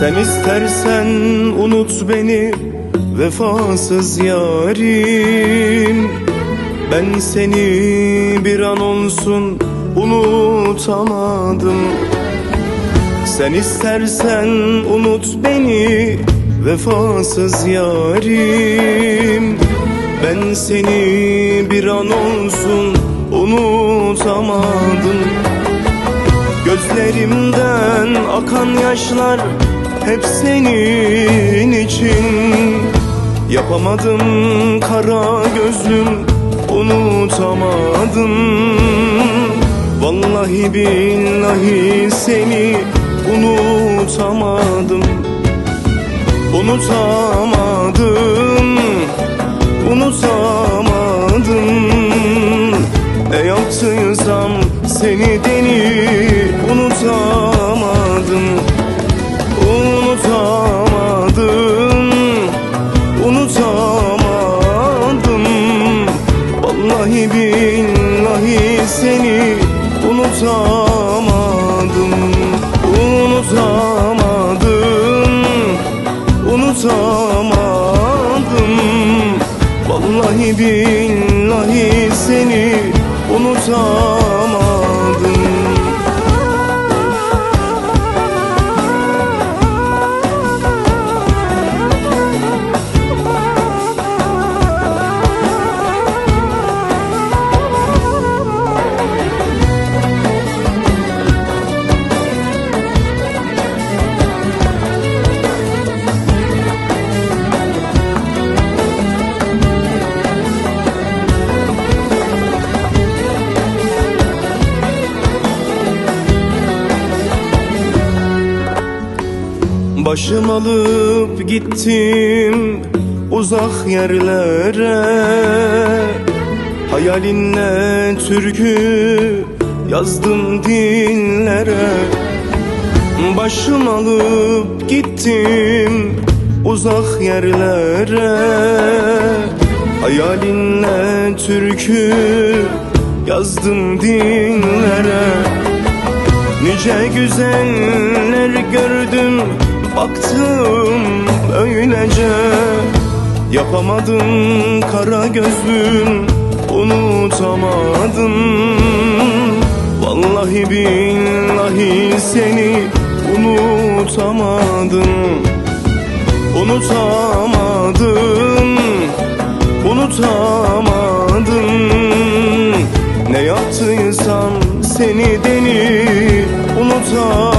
Sen istersen unut beni vefasız yarim. Ben seni bir an olsun unutamadım. Sen istersen unut beni vefasız yarim. Ben seni bir an olsun unutamadım. Gözlerimden akan yaşlar hep senin için. Yapamadım kara gözlüm, unutamadım. Vallahi billahi seni unutamadım. Unutamadım, unutamadım. Ne yaptıysam seni deli unutamadım. Unutamadım, unutamadım. Vallahi billahi seni unutamadım. Unutamadım, unutamadım. Vallahi billahi seni unutamadım. Başım alıp gittim uzak yerlere. Hayalinle türkü yazdım dillere. Başım alıp gittim uzak yerlere. Hayalinle türkü yazdım dillere. Nice güzeller gördüm, baktım öylece. Yapamadım kara gözlüm, unutamadım. Vallahi billahi seni unutamadım. Unutamadım, unutamadım. Ne yaptıysam seni deli unutamadım.